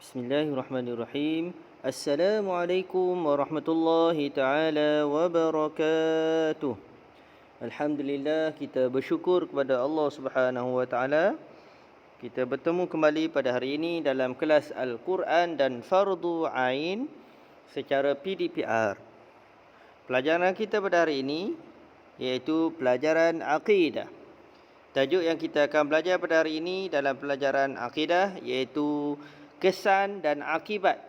Bismillahirrahmanirrahim. Assalamualaikum warahmatullahi taala wabarakatuh. Alhamdulillah, kita bersyukur kepada Allah Subhanahu wa taala. Kita bertemu kembali pada hari ini dalam kelas Al-Quran dan Fardu Ain secara PDPR. Pelajaran kita pada hari ini iaitu pelajaran akidah. Tajuk yang kita akan belajar pada hari ini dalam pelajaran akidah iaitu kesan dan akibat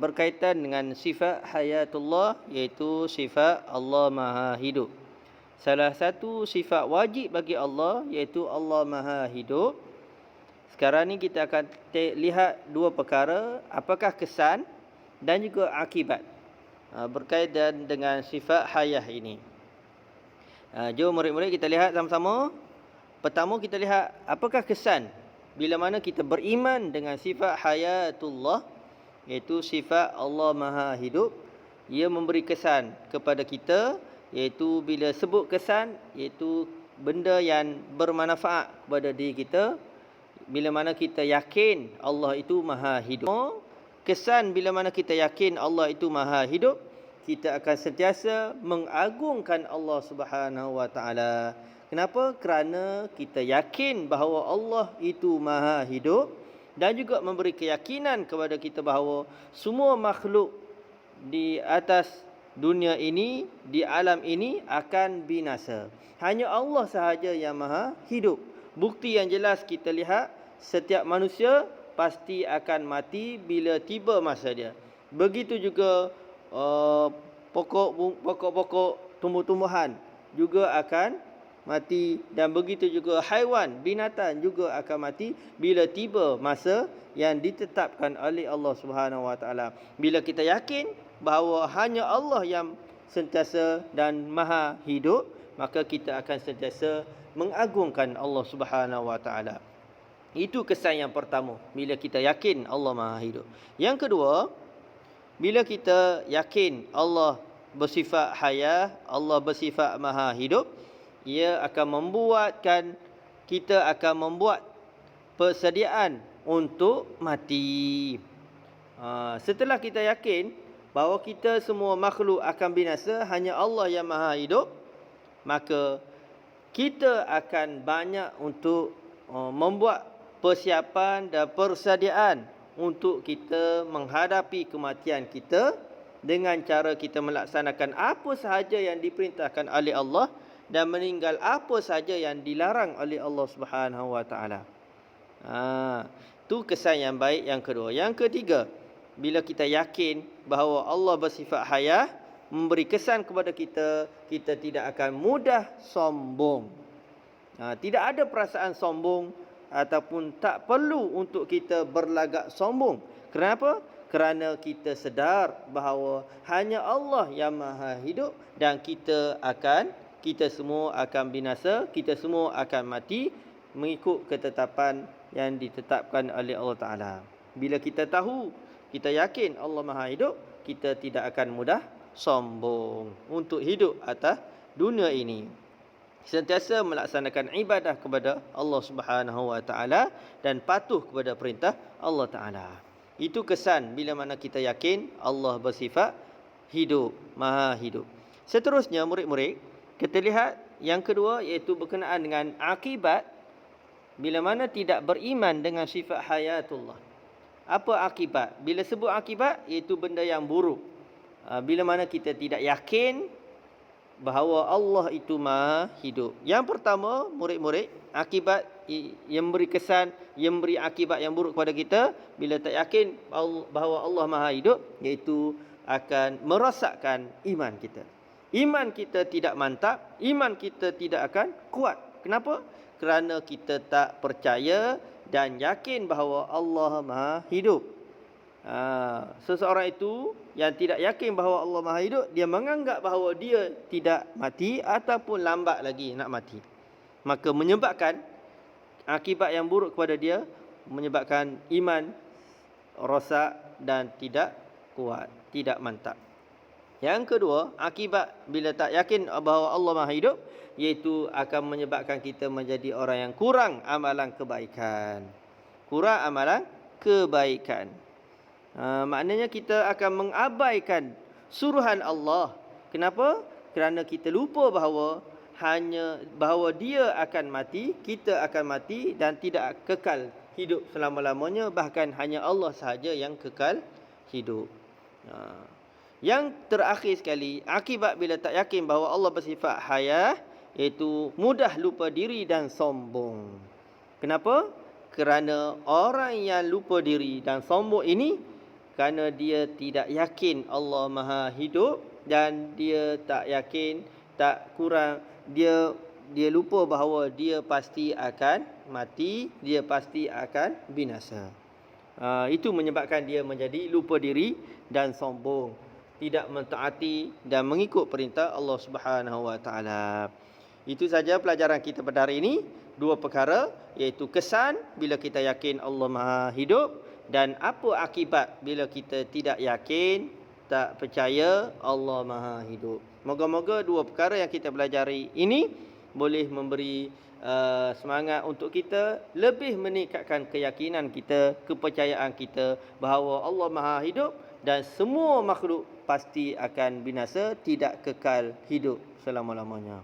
berkaitan dengan sifat hayatullah, iaitu sifat Allah Maha Hidup. Salah satu sifat wajib bagi Allah iaitu Allah Maha Hidup. Sekarang ni kita akan lihat dua perkara, apakah kesan dan juga akibat berkaitan dengan sifat hayah ini. Jom murid-murid kita lihat sama-sama. Pertama kita lihat apakah kesan bila mana kita beriman dengan sifat hayatullah, iaitu sifat Allah Maha Hidup. Ia memberi kesan kepada kita, iaitu bila sebut kesan, iaitu benda yang bermanfaat kepada diri kita. Bila mana kita yakin Allah itu Maha Hidup. Kesan bila mana kita yakin Allah itu Maha Hidup, kita akan sentiasa mengagungkan Allah Subhanahu wa taala. Kenapa? Kerana kita yakin bahawa Allah itu Maha Hidup dan juga memberi keyakinan kepada kita bahawa semua makhluk di atas dunia ini, di alam ini akan binasa. Hanya Allah sahaja yang Maha Hidup. Bukti yang jelas kita lihat, setiap manusia pasti akan mati bila tiba masa dia. Begitu juga pokok-pokok tumbuh-tumbuhan juga akan mati, dan begitu juga haiwan, binatang juga akan mati bila tiba masa yang ditetapkan oleh Allah Subhanahu wa taala. Bila kita yakin bahawa hanya Allah yang sentiasa dan Maha Hidup, maka kita akan sentiasa mengagungkan Allah Subhanahu wa taala. Itu kesan yang pertama, bila kita yakin Allah Maha Hidup. Yang kedua, bila kita yakin Allah bersifat hayah, Allah bersifat Maha Hidup, ia akan membuatkan kita akan membuat persediaan untuk mati. Setelah kita yakin bahawa kita semua makhluk akan binasa, hanya Allah yang Maha Hidup, maka kita akan banyak untuk membuat persiapan dan persediaan untuk kita menghadapi kematian kita dengan cara kita melaksanakan apa sahaja yang diperintahkan oleh Allah dan meninggal apa saja yang dilarang oleh Allah Subhanahu wa taala. Tu kesan yang baik yang kedua. Yang ketiga, bila kita yakin bahawa Allah bersifat hayah, memberi kesan kepada kita, kita tidak akan mudah sombong. Tidak ada perasaan sombong ataupun tak perlu untuk kita berlagak sombong. Kenapa? Kerana kita sedar bahawa hanya Allah yang Maha Hidup dan kita semua akan binasa, kita semua akan mati mengikut ketetapan yang ditetapkan oleh Allah Ta'ala. Bila kita tahu, kita yakin Allah Maha Hidup, kita tidak akan mudah sombong untuk hidup atas dunia ini. Sentiasa melaksanakan ibadah kepada Allah Subhanahu wa taala dan patuh kepada perintah Allah Ta'ala. Itu kesan bila mana kita yakin Allah bersifat hidup, Maha Hidup. Seterusnya murid-murid, kita lihat yang kedua iaitu berkenaan dengan akibat bila mana tidak beriman dengan sifat hayatullah. Apa akibat? Bila sebut akibat, iaitu benda yang buruk. Bila mana kita tidak yakin bahawa Allah itu Maha Hidup. Yang pertama, murid-murid, akibat yang memberi kesan, yang memberi akibat yang buruk kepada kita bila tak yakin bahawa Allah Maha Hidup, iaitu akan merosakkan iman kita. Iman kita tidak mantap, iman kita tidak akan kuat. Kenapa? Kerana kita tak percaya dan yakin bahawa Allah Maha Hidup. Seseorang itu yang tidak yakin bahawa Allah Maha Hidup, dia menganggap bahawa dia tidak mati ataupun lambat lagi nak mati. Maka menyebabkan akibat yang buruk kepada dia, menyebabkan iman rosak dan tidak kuat, tidak mantap. Yang kedua, akibat bila tak yakin bahawa Allah Maha Hidup, iaitu akan menyebabkan kita menjadi orang yang kurang amalan kebaikan. Kurang amalan kebaikan. Maknanya kita akan mengabaikan suruhan Allah. Kenapa? Kerana kita lupa bahawa dia akan mati, kita akan mati dan tidak kekal hidup selama-lamanya, bahkan hanya Allah sahaja yang kekal hidup. Yang terakhir sekali, akibat bila tak yakin bahawa Allah bersifat hayah, iaitu mudah lupa diri dan sombong. Kenapa? Kerana orang yang lupa diri dan sombong ini, kerana dia tidak yakin Allah Maha hidup, dan dia tak yakin, tak kurang, dia lupa bahawa dia pasti akan mati, dia pasti akan binasa. Itu menyebabkan dia menjadi lupa diri dan sombong, tidak mentaati dan mengikut perintah Allah Subhanahu Wa Taala. Itu saja pelajaran kita pada hari ini. Dua perkara, iaitu kesan bila kita yakin Allah Maha hidup, dan apa akibat bila kita tidak yakin, tak percaya Allah Maha hidup. Moga-moga dua perkara yang kita pelajari ini boleh memberi semangat untuk kita lebih meningkatkan keyakinan kita, kepercayaan kita bahawa Allah Maha hidup dan semua makhluk pasti akan binasa, tidak kekal hidup selama-lamanya.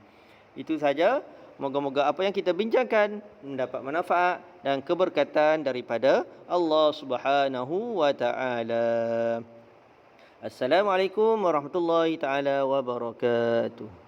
Itu saja. Moga-moga apa yang kita bincangkan mendapat manfaat dan keberkatan daripada Allah Subhanahu wa taala. Assalamualaikum warahmatullahi taala wabarakatuh.